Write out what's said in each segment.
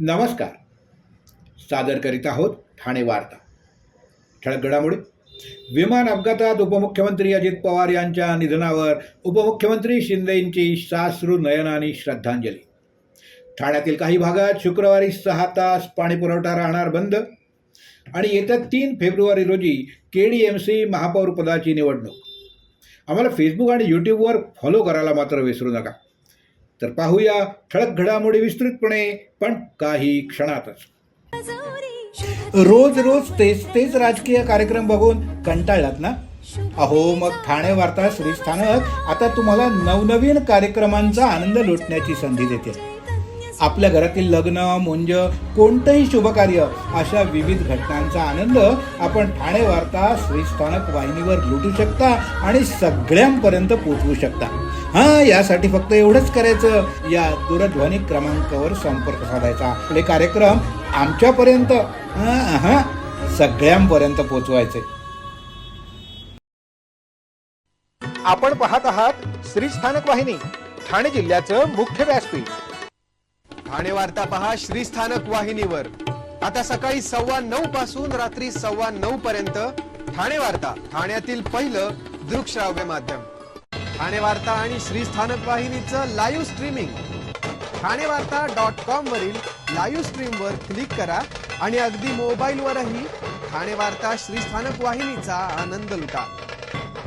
नमस्कार. सादर करीत आहोत ठाणे वार्ता. ठळक घडामोडी. विमान अपघातात उपमुख्यमंत्री अजित पवार यांच्या निधनावर उपमुख्यमंत्री शिंदेंची साश्रू नयनांनी श्रद्धांजली. ठाण्यातील काही भागात शुक्रवारी 6 तास पाणीपुरवठा राहणार बंद आणि येत्या 3 फेब्रुवारी रोजी KDMC महापौर पदाची निवडणूक. आम्हाला फेसबुक आणि यूट्यूबवर फॉलो करायला मात्र विसरू नका. तर पाहूया ठळक घडामोडी विस्तृतपणे, पण काही क्षणातच. रोज रोज तेच राजकीय कार्यक्रम बघून कंटाळलात ना? अहो, मग ठाणे वार्ता श्रीस्थानक आता तुम्हाला नवनवीन कार्यक्रमांचा आनंद लुटण्याची संधी देते. आपल्या घरातील लग्न, मुंज, कोणतंही शुभकार्य अशा विविध घटनांचा आनंद आपण ठाणे वार्ता श्रीस्थानक वाहिनीवर लुटू शकता आणि सगळ्यांपर्यंत पोहोचवू शकता. यासाठी फक्त एवढंच करायचं, या दूरध्वनी क्रमांकावर संपर्क साधायचा. आपले कार्यक्रम आमच्यापर्यंत सगळ्यांपर्यंत पोहोचवायचे. आपण पाहत आहात श्रीस्थानक वाहिनी, ठाणे जिल्ह्याचं मुख्य व्यासपीठ. ठाणे वार्ता पहा श्रीस्थानक वाहिनीवर. आता सकाळी 9:15 पासून रात्री 9:15 पर्यंत ठाणे वार्ता, ठाण्यातील पहिलं दृकश्राव्य माध्यम. ठाणे वार्ता आणि श्रीस्थानक वाहिनीचं लाईव्ह स्ट्रीमिंग. ठाणेवार्ता.com वरील लाईव्ह स्ट्रीमवर क्लिक करा आणि अगदी मोबाईलवरही ठाणे वार्ता श्रीस्थानक वाहिनीचा आनंद लुटा.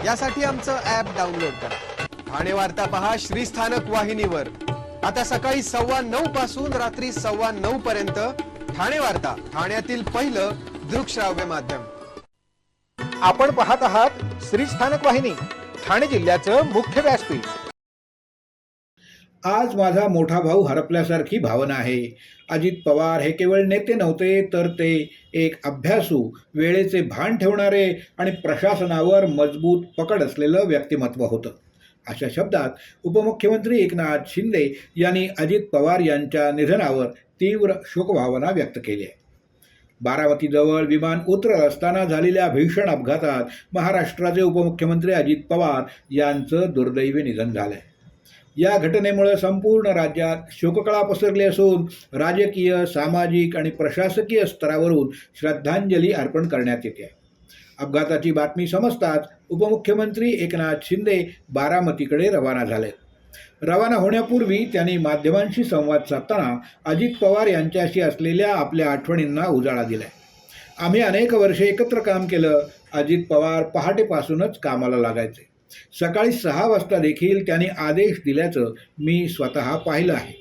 यासाठी आमचं ॲप डाउनलोड करा. ठाणे वार्ता पहा श्रीस्थानक वाहिनीवर. आता सकाळी 9:15 पासून रात्री 9:15 पर्यंत ठाणे वार्ता, ठाण्यातील पहिलं दृकश्राव्य माध्यम. आपण पाहत आहात श्रीस्थानक वाहिनी, ठाणे जिल्ह्याचं मुख्य व्यासपीठ. आज माझा मोठा भाऊ हरपल्यासारखी भावना आहे. अजित पवार हे केवळ नेते नव्हते, तर ते एक अभ्यासू, वेळेचे भान ठेवणारे आणि प्रशासनावर मजबूत पकड असलेलं व्यक्तिमत्व होतं. अशा शब्दात उपमुख्यमंत्री एकनाथ शिंदे यांनी अजित पवार यांच्या निधनावर तीव्र शोकभावना व्यक्त केली आहे. बारामतीजवळ विमान उतरत असताना झालेल्या भीषण अपघातात महाराष्ट्राचे उपमुख्यमंत्री अजित पवार यांचं दुर्दैवी निधन झालं आहे. या घटनेमुळे संपूर्ण राज्यात शोककळा पसरली असून राजकीय, सामाजिक आणि प्रशासकीय स्तरावरून श्रद्धांजली अर्पण करण्यात येते. अपघाताची बातमी समजताच उपमुख्यमंत्री एकनाथ शिंदे बारामतीकडे रवाना झाले. रवाना होण्यापूर्वी त्यांनी माध्यमांशी संवाद साधताना अजित पवार यांच्याशी असलेल्या आपल्या आठवणींना उजाळा दिलाय. आम्ही अनेक वर्षे एकत्र काम केलं. अजित पवार पहाटेपासूनच कामाला लागायचे. सकाळी 6 वाजता देखील त्यांनी आदेश दिल्याचं मी स्वतः पाहिलं आहे.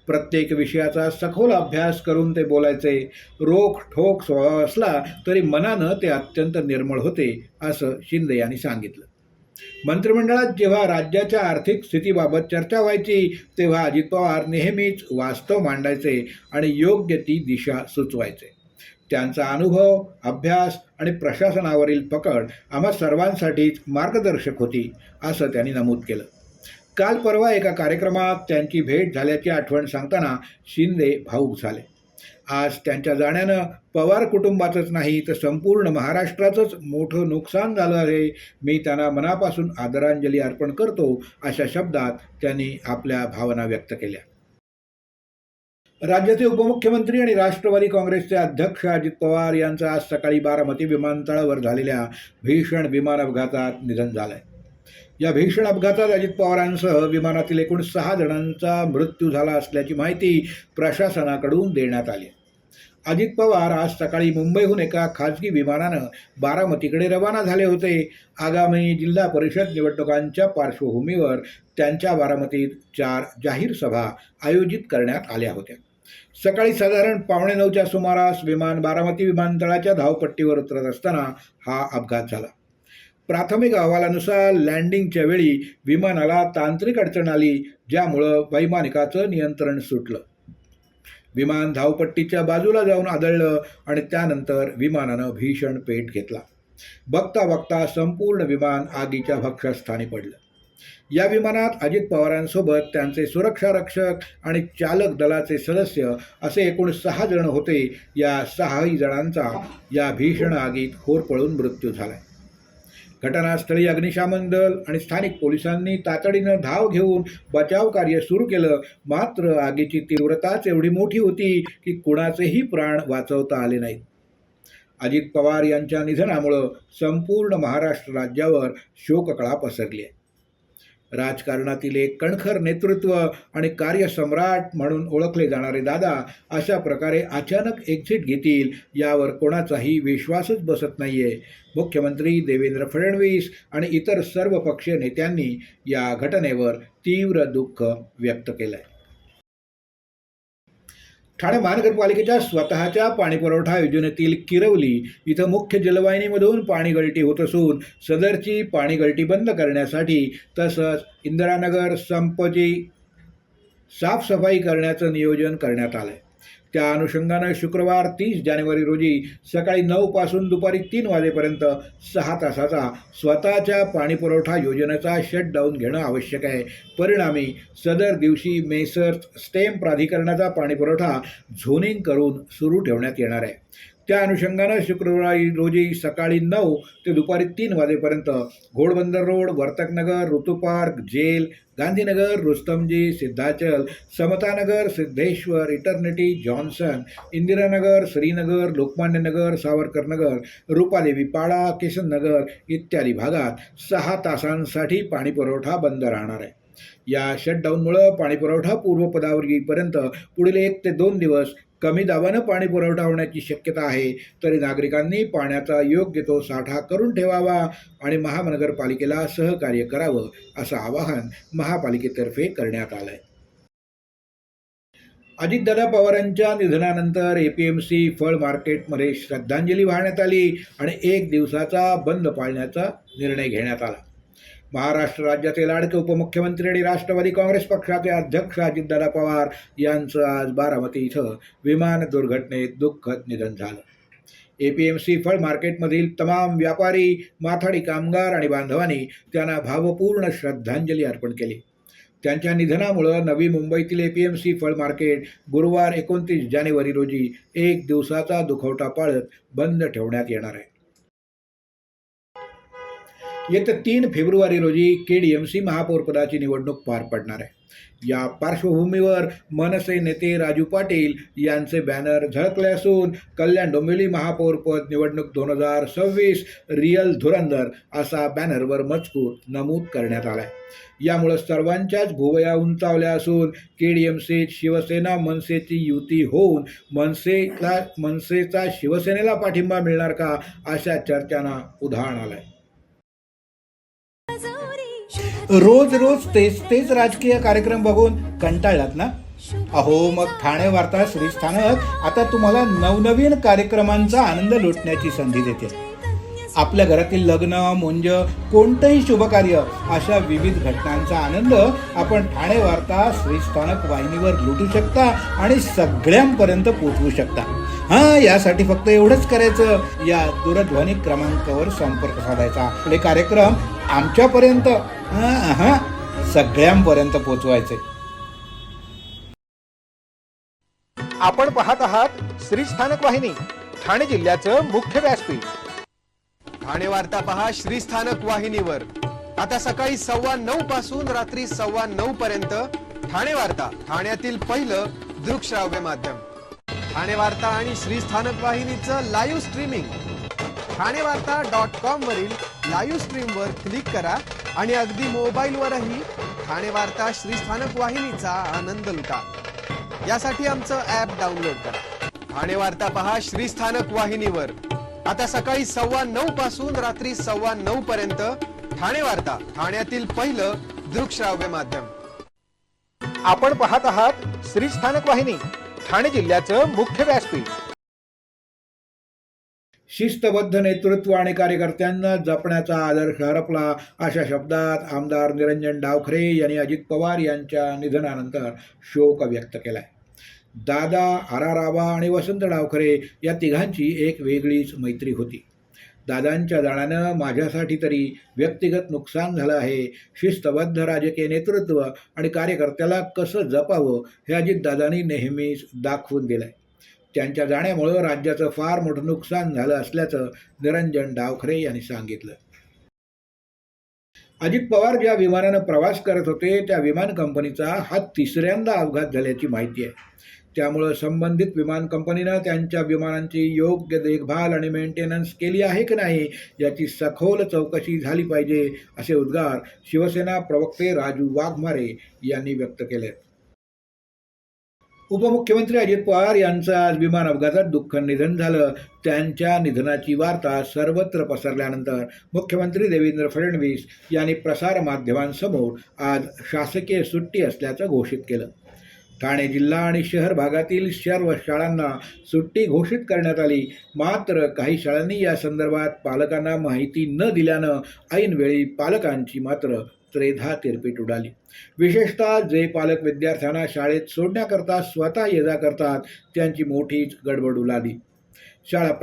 प्रत्येक विषयाचा सखोल अभ्यास करून ते बोलायचे. रोख ठोक स्वभाव असला तरी मनानं ते अत्यंत निर्मळ होते, असं शिंदे यांनी सांगितलं. मंत्रिमंडळात जेव्हा राज्याच्या आर्थिक स्थितीबाबत चर्चा व्हायची, तेव्हा अजित पवार नेहमीच वास्तव मांडायचे आणि योग्य ती दिशा सुचवायचे. त्यांचा अनुभव, अभ्यास आणि प्रशासनावरील पकड आम्हा सर्वांसाठीच मार्गदर्शक होती, असं त्यांनी नमूद केलं. काल परवा एका कार्यक्रमात त्यांची भेट झाल्याची आठवण सांगताना शिंदे भावूक झाले. आज त्यांच्या जाण्यानं पवार कुटुंबाचंच नाही तर संपूर्ण महाराष्ट्राचंच मोठं नुकसान झालं आहे. मी त्यांना मनापासून आदरांजली अर्पण करतो, अशा शब्दात त्यांनी आपल्या भावना व्यक्त केल्या. राज्याचे उपमुख्यमंत्री आणि राष्ट्रवादी काँग्रेसचे अध्यक्ष अजित पवार यांचं आज सकाळी बारामती विमानतळावर झालेल्या भीषण विमान अपघातात निधन झालंय. या भीषण अपघातात अजित पवारांसह विमानातील एकूण 6 जणांचा मृत्यू झाला असल्याची माहिती प्रशासनाकडून देण्यात आली. अजित पवार आज सकाळी मुंबईहून एका खाजगी विमानानं बारामतीकडे रवाना झाले होते. आगामी जिल्हा परिषद निवडणुकांच्या पार्श्वभूमीवर त्यांच्या बारामतीत 4 जाहीर सभा आयोजित करण्यात आल्या होत्या. सकाळी साधारण 9:15च्या सुमारास विमान बारामती विमानतळाच्या धावपट्टीवर उतरत असताना हा अपघात झाला. प्राथमिक अहवालानुसार लँडिंगच्या वेळी विमानाला तांत्रिक अडचण आली, ज्यामुळं वैमानिकाचं नियंत्रण सुटलं. विमान धावपट्टीच्या बाजूला जाऊन आदळलं आणि त्यानंतर विमानानं भीषण पेट घेतला. बघता बघता संपूर्ण विमान आगीच्या भक्ष्यस्थानी पडलं. या विमानात अजित पवारांसोबत त्यांचे सुरक्षा रक्षक आणि चालक दलाचे सदस्य असे एकूण 6 जण होते. या 6 जणांचा या भीषण आगीत होरपळून मृत्यू झाला. घटनास्थळी अग्निशमन दल आणि स्थानिक पोलिसांनी तातडीनं धाव घेऊन बचाव कार्य सुरू केलं. मात्र आगीची तीव्रताच एवढी मोठी होती की कुणाचेही प्राण वाचवता आले नाहीत. अजित पवार यांच्या निधनामुळं संपूर्ण महाराष्ट्र राज्यावर शोककळा पसरली आहे. राजकारणातील एक कणखर नेतृत्व आणि कार्यसम्राट म्हणून ओळखले जाणारे दादा अशा प्रकारे अचानक एक्झिट घेतील यावर कोणाचाही विश्वासच बसत नाहीये. मुख्यमंत्री देवेंद्र फडणवीस आणि इतर सर्व पक्षीय नेत्यांनी या घटनेवर तीव्र दुःख व्यक्त केलं आहे. ठाणे महानगरपालिकेच्या स्वतःच्या पाणीपुरवठा योजनेतील किरवली इथं मुख्य जलवाहिनीमधून पाणी गळती होत असून सदरची पाणी गळती बंद करण्यासाठी तसंच इंदिरानगर संपची साफसफाई करण्याचं नियोजन करण्यात आलं आहे. त्या अनुषंगानं शुक्रवार 30 जानेवारी रोजी सकाळी 9 पासून दुपारी 3 वाजेपर्यंत 6 तासाचा स्वतःच्या पाणीपुरवठा योजनेचा शटडाऊन घेणं आवश्यक आहे. परिणामी सदर दिवशी मेसर्स स्टेम प्राधिकरणाचा पाणीपुरवठा झोनिंग करून सुरू ठेवण्यात येणार आहे. त्या अनुषंगानं शुक्रवारी रोजी सकाळी 9 ते दुपारी 3 वाजेपर्यंत Ghodbunder road, Vartaknagar, Ritu park, jail, Gandhinagar, Rustomjee, Siddhachal, Samtanagar, Siddheshwar, Eternity, Johnson, Indiranagar, Srinagar, Lokmanyanagar, Savarkarnagar, Rupadevi Pada, Kisan नगर इत्यादी भागात 6 तासांसाठी पाणीपुरवठा बंद राहणार आहे. या शटडाऊनमुळं पाणीपुरवठा पूर्वपदावर येईपर्यंत पुढील 1 ते 2 दिवस कमी दाबानं पाणी पुरवठा होण्याची शक्यता आहे. तरी नागरिकांनी पाण्याचा योग्य तो साठा करून ठेवावा आणि महानगरपालिकेला सहकार्य करावं असं आवाहन महापालिकेतर्फे करण्यात आलं आहे. अजितदादा पवारांच्या निधनानंतर एपीएमसी फळ मार्केटमध्ये श्रद्धांजली वाहण्यात आली आणि 1 दिवसाचा बंद पाळण्याचा निर्णय घेण्यात आला. महाराष्ट्र राज्याचे लाडके उपमुख्यमंत्री आणि राष्ट्रवादी काँग्रेस पक्षाचे अध्यक्ष अजितदादा पवार यांचं आज बारामती इथं विमान दुर्घटनेत दुःखद निधन झालं. एपीएमसी फळ मार्केटमधील तमाम व्यापारी, माथाडी कामगार आणि बांधवांनी त्यांना भावपूर्ण श्रद्धांजली अर्पण केली. त्यांच्या निधनामुळं नवी मुंबईतील एपीएमसी फळ मार्केट गुरुवार 29 जानेवारी रोजी 1 दिवसाचा दुखवटा पाळत बंद ठेवण्यात येणार आहे. येत्या 3 फेब्रुवारी रोजी केडीएमसी महापौरपदाची निवडणूक पार पडणार आहे. या पार्श्वभूमीवर मनसे नेते राजू पाटील यांचे बॅनर झळकले असून कल्याण डोंबिवली महापौरपद निवडणूक 2026 रिअल धुरंधर असा बॅनरवर मजकूर नमूद करण्यात आला आहे. यामुळे सर्वांच्याच भुवया उंचावल्या असून केडीएमसी शिवसेना मनसेची युती होऊन मनसेचा शिवसेनेला पाठिंबा मिळणार का अशा चर्चांना उधाण आलंय. रोज रोज तेच राजकीय कार्यक्रम बघून कंटाळलात ना? अहो मग ठाणे वार्ता श्रीस्थानक आता तुम्हाला नवनवीन कार्यक्रमांचा आनंद लुटण्याची संधी देते. आपल्या घरातील लग्न, मुंज, कोणतंही शुभकार्य अशा विविध घटनांचा आनंद आपण ठाणे वार्ता श्रीस्थानक वाहिनीवर लुटू शकता आणि सगळ्यांपर्यंत पोहोचवू शकता. यासाठी फक्त एवढंच करायचं, या दूरध्वनी क्रमांकावर संपर्क साधायचा. आपले कार्यक्रम आमच्यापर्यंत सगळ्यांपर्यंत पोहोचवायचे. आपण पाहत आहात श्री स्थानक वाहिनी, ठाणे जिल्ह्याचं मुख्य व्यासपीठ. ठाणे वार्ता पहा श्री स्थानक वाहिनीवर. आता सकाळी 9:15 पासून रात्री 9:15 पर्यंत ठाणे वार्ता, ठाण्यातील पहिलं दृकश्राव्य माध्यम. ठाणे वार्ता आणि श्री स्थानक वाहिनीचं लाईव्ह स्ट्रीमिंग ठाणेवार्ता.com वरील लाईव्ह स्ट्रीमवर क्लिक करा आणि अगदी मोबाईलवरही ठाणे वार्ता श्री स्थानक वाहिनीचा आनंद लुटा. यासाठी आमचं ॲप डाउनलोड करा. ठाणे वार्ता पहा श्री स्थानक वाहिनीवर. आता सकाळी 9:15 पासून रात्री 9:15 पर्यंत ठाणे वार्ता, ठाण्यातील पहिलं दृकश्राव्य माध्यम. आपण पाहत आहात श्री स्थानक वाहिनी, ठाणे जिल्ह्याचं मुख्य व्यासपीठ. शिस्तबद्ध नेतृत्व आणि कार्यकर्त्यांना जपण्याचा आदर्श हरपला अशा शब्दात आमदार निरंजन डावखरे यांनी अजित पवार यांच्या निधनानंतर शोक व्यक्त केलाय. दादा, आराराबा आणि वसंत डावखरे या तिघांची एक वेगळीच मैत्री होती. दादांच्या जाण्यानं माझ्यासाठी तरी व्यक्तिगत नुकसान झालं आहे. शिस्तबद्ध राजकीय नेतृत्व आणि कार्यकर्त्याला कसं जपावं हे अजितदादांनी नेहमीच दाखवून दिलंय. त्यांच्या जाण्यामुळं राज्याचं फार मोठं नुकसान झालं असल्याचं निरंजन डावखरे यांनी सांगितलं. अजित पवार ज्या विमानानं प्रवास करत होते त्या विमान कंपनीचा हा तिसऱ्यांदा अपघात झाल्याची माहिती आहे. त्यामुळं संबंधित विमान कंपनीनं त्यांच्या विमानांची योग्य देखभाल आणि मेंटेनन्स केली आहे की नाही याची सखोल चौकशी झाली पाहिजे, असे उद्गार शिवसेना प्रवक्ते राजू वाघमारे यांनी व्यक्त केले. उपमुख्यमंत्री अजित पवार यांचं आज विमान अपघातात दुःख निधन झालं. त्यांच्या निधनाची वार्ता सर्वत्र पसरल्यानंतर मुख्यमंत्री देवेंद्र फडणवीस यांनी प्रसारमाध्यमांसमोर आज शासकीय सुट्टी असल्याचं घोषित केलं. ठाणे जिल्हा आणि शहर भागातील सर्व शाळांना सुट्टी घोषित करण्यात आली. मात्र काही शाळांनी या संदर्भात पालकांना माहिती न दिल्यानं ऐनवेळी पालकांची मात्र त्रेधा तिरपीट उडाली. विशेषतः जे पालक विद्यार्थ्यांना शाळेत सोडण्याकरता स्वतः ये-जा करतात त्यांची मोठीच गडबड उडाली. शाळा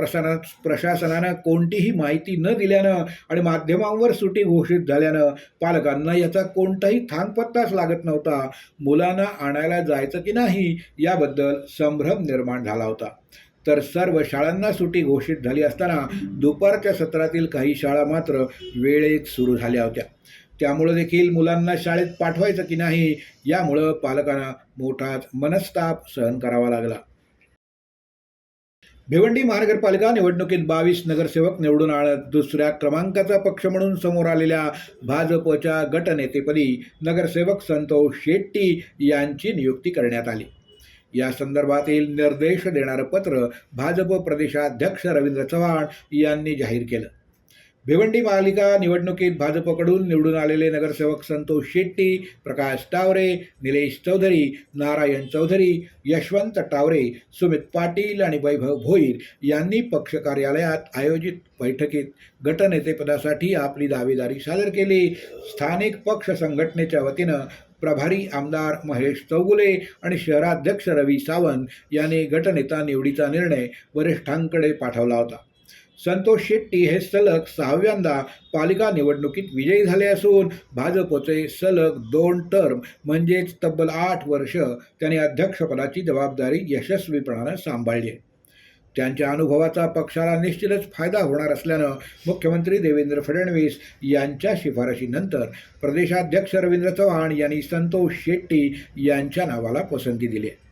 प्रशासनानं कोणतीही माहिती न दिल्यानं आणि माध्यमांवर सुट्टी घोषित झाल्यानं पालकांना याचा कोणताही थांगपत्ताच लागत नव्हता. मुलांना आणायला जायचं की नाही याबद्दल संभ्रम निर्माण झाला होता. तर सर्व शाळांना सुट्टी घोषित झाली असताना दुपारच्या सत्रातील काही शाळा मात्र वेळेत सुरू झाल्या होत्या. त्यामुळे देखील मुलांना शाळेत पाठवायचं की नाही यामुळं पालकांना मोठाच मनस्ताप सहन करावा लागला. भिवंडी महानगरपालिका निवडणुकीत 22 नगरसेवक निवडून आणत दुसऱ्या क्रमांकाचा पक्ष म्हणून समोर आलेल्या भाजपच्या गटनेतेपदी नगरसेवक संतोष शेट्टी यांची नियुक्ती करण्यात आली. या संदर्भातील निर्देश देणारं पत्र भाजप प्रदेशाध्यक्ष रवींद्र चव्हाण यांनी जाहीर केलं. भिवंडी महापालिका निवडणुकीत भाजपकडून निवडून आलेले नगरसेवक संतोष शेट्टी, प्रकाश टावरे, निलेश चौधरी, नारायण चौधरी, यशवंत टावरे, सुमित पाटील आणि वैभव भोईर यांनी पक्ष कार्यालयात आयोजित बैठकीत गटनेतेपदासाठी आपली दावेदारी सादर केली. स्थानिक पक्ष संघटनेच्या वतीनं प्रभारी आमदार महेश चौगुले आणि शहराध्यक्ष रवी सावंत यांनी गटनेता निवडीचा निर्णय वरिष्ठांकडे पाठवला होता. संतोष शेट्टी हे सलग 6व्यांदा पालिका निवडणुकीत विजयी झाले असून भाजपचे सलग 2 टर्म म्हणजेच तब्बल 8 वर्ष त्यांनी अध्यक्षपदाची जबाबदारी यशस्वीपणानं सांभाळली आहे. त्यांच्या अनुभवाचा पक्षाला निश्चितच फायदा होणार असल्यानं मुख्यमंत्री देवेंद्र फडणवीस यांच्या शिफारशीनंतर प्रदेशाध्यक्ष रवींद्र चव्हाण यांनी संतोष शेट्टी यांच्या नावाला पसंती दिली आहे.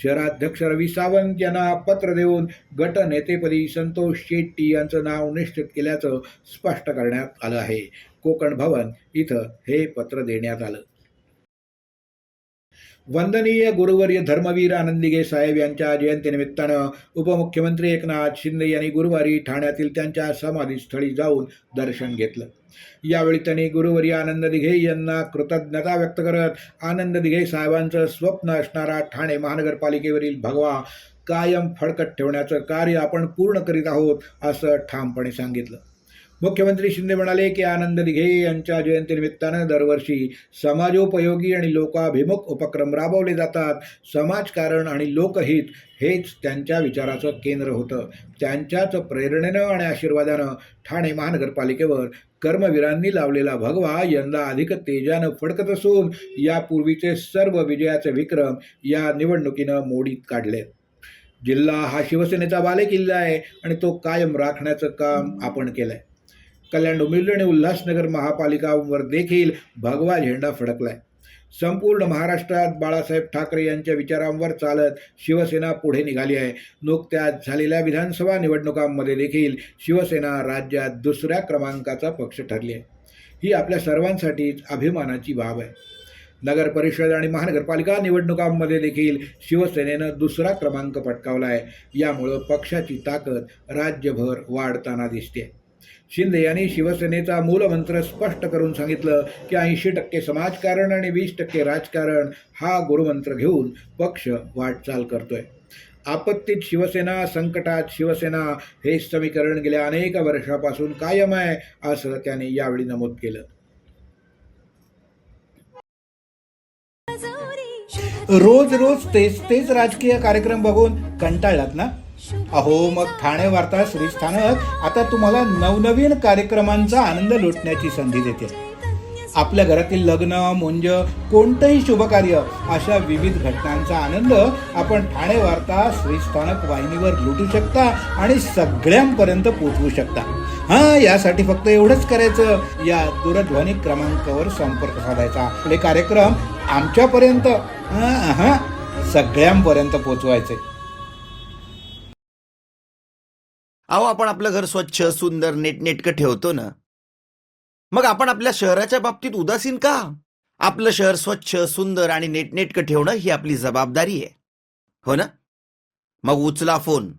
शहराध्यक्ष रवी सावंत यांना पत्र देऊन गटनेतेपदी संतोष शेट्टी यांचं नाव निश्चित केल्याचं स्पष्ट करण्यात आलं आहे. कोकण भवन इथं हे पत्र देण्यात आलं. वंदनीय गुरुवर्य धर्मवीर आनंदीगे साहेब यांच्या जयंतीनिमित्तानं उपमुख्यमंत्री एकनाथ शिंदे यांनी गुरुवारी ठाण्यातील त्यांच्या समाधीस्थळी जाऊन दर्शन घेतलं. यावेळी त्यांनी गुरुवर्य आनंद दिघे यांना कृतज्ञता व्यक्त करत आनंद दिघे साहेबांचं स्वप्न असणारा ठाणे महानगरपालिकेवरील भगवा कायम फडकत ठेवण्याचं कार्य आपण पूर्ण करीत आहोत असं ठामपणे सांगितलं. मुख्यमंत्री शिंदे म्हणाले की आनंद दिघे यांच्या जयंतीनिमित्तानं दरवर्षी समाजोपयोगी आणि लोकाभिमुख उपक्रम राबवले जातात. समाजकारण आणि लोकहित हेच त्यांच्या विचाराचं केंद्र होतं. त्यांच्याच प्रेरणेनं आणि आशीर्वादानं ठाणे महानगरपालिकेवर कर्मवीरांनी लावलेला भगवा यंदा अधिक तेजानं फडकत असून यापूर्वीचे सर्व विजयाचे विक्रम या निवडणुकीनं मोडीत काढले. जिल्हा हा शिवसेनेचा बालेकिल्ला आहे आणि तो कायम राखण्याचं काम आपण केलंय. कल्याण डोंबिवली आणि उल्हासनगर महापालिकांवर देखील भगवा झेंडा फडकलाय. संपूर्ण महाराष्ट्रात बाळासाहेब ठाकरे यांच्या विचारांवर चालत शिवसेना पुढे निघाली आहे. नुकत्याच झालेल्या विधानसभा निवडणुकांमध्ये देखील शिवसेना राज्यात दुसऱ्या क्रमांकाचा पक्ष ठरली आहे. ही आपल्या सर्वांसाठीच अभिमानाची बाब आहे. नगर परिषद आणि महानगरपालिका निवडणुकांमध्ये देखील शिवसेनेनं दुसरा क्रमांक पटकावला आहे. यामुळं पक्षाची ताकद राज्यभर वाढताना दिसते. शिंदे यांनी शिवसेनेचा मूलमंत्र स्पष्ट करून सांगितलं की 80% समाजकारण आणि 20% राजकारण हा गुरुमंत्र घेऊन पक्ष वाटचाल करतोय. आपत्तीत शिवसेना, संकटात शिवसेना हे समीकरण गेल्या अनेक वर्षापासून कायम आहे असं त्यांनी यावेळी नमूद केलं. रोज रोज तेच राजकीय कार्यक्रम बघून कंटाळलात ना? अहो मग ठाणे वार्ता श्रीस्थानक आता तुम्हाला नवनवीन कार्यक्रमांचा आनंद लुटण्याची संधी देते. आपल्या घरातील लग्न, मुंज, कोणतंही शुभकार्य अशा विविध घटनांचा आनंद आपण ठाणे वार्ता श्रीस्थानक वाहिनीवर लुटू शकता आणि सगळ्यांपर्यंत पोहोचवू शकता. यासाठी फक्त एवढंच करायचं, या दूरध्वनी क्रमांकावर संपर्क साधायचा. आपले कार्यक्रम आमच्यापर्यंत सगळ्यांपर्यंत पोहोचवायचे. अहो, आपण आपलं घर स्वच्छ, सुंदर, नीटनेटकं ठेवतो ना, मग आपण आपल्या शहराच्या बाबतीत उदासीन का? आपलं शहर स्वच्छ, सुंदर आणि नीटनेटकं ठेवणं ही आपली जबाबदारी आहे, हो ना? मग उचला फोन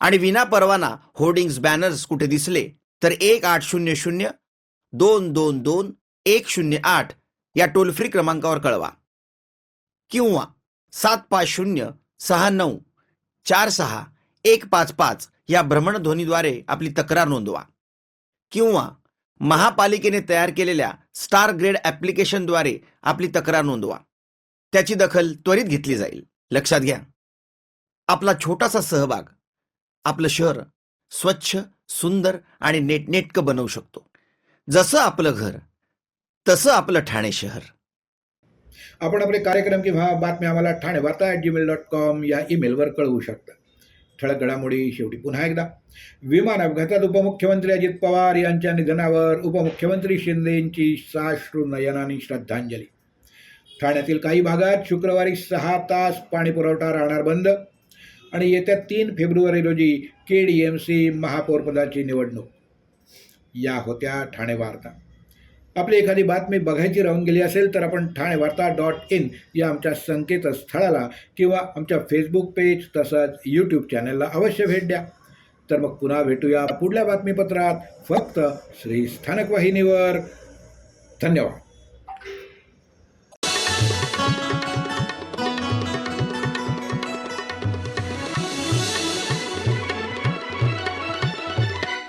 आणि विना परवाना होर्डिंग्स, बॅनर्स कुठे दिसले तर 1800-222-108 या टोल फ्री क्रमांकावर कळवा किंवा 7506946-155 या भ्रमणध्वनीद्वारे आपली तक्रार नोंदवा किंवा महापालिकेने तयार केलेल्या स्टार ग्रेड ॲप्लिकेशनद्वारे आपली तक्रार नोंदवा. त्याची दखल त्वरित घेतली जाईल. लक्षात घ्या, आपला छोटासा सहभाग आपलं शहर स्वच्छ, सुंदर आणि नीटनेटकं बनवू शकतो. जसं आपलं घर तसं आपलं ठाणे शहर. आपण आपले कार्यक्रम किंवा बातम्या आम्हाला ठाणेवार्ता@gmail.com या ईमेलवर कळवू शकता. ठळक घडामोडी शेवटी पुन्हा एकदा. विमान अपघातात उपमुख्यमंत्री अजित पवार यांच्या निधनावर उपमुख्यमंत्री शिंदेंची साश्रू नयनांनी श्रद्धांजली. ठाण्यातील काही भागात शुक्रवारी 6 तास पाणी पुरवठा राहणार बंद आणि येत्या 3 फेब्रुवारी रोजी KDMC महापौरपदाची निवडणूक. या होत्या ठाणे वार्ता. आपली एखादी बातमी बघायची राहून गेली असेल तर आपण ठाणेवार्ता.in या आमच्या संकेतस्थळाला किंवा आमच्या फेसबुक पेज तसंच यूट्यूब चॅनलला अवश्य भेट द्या. तर मग पुन्हा भेटूया पुढल्या बातमीपत्रात, फक्त श्री स्थानक वाहिनीवर. धन्यवाद.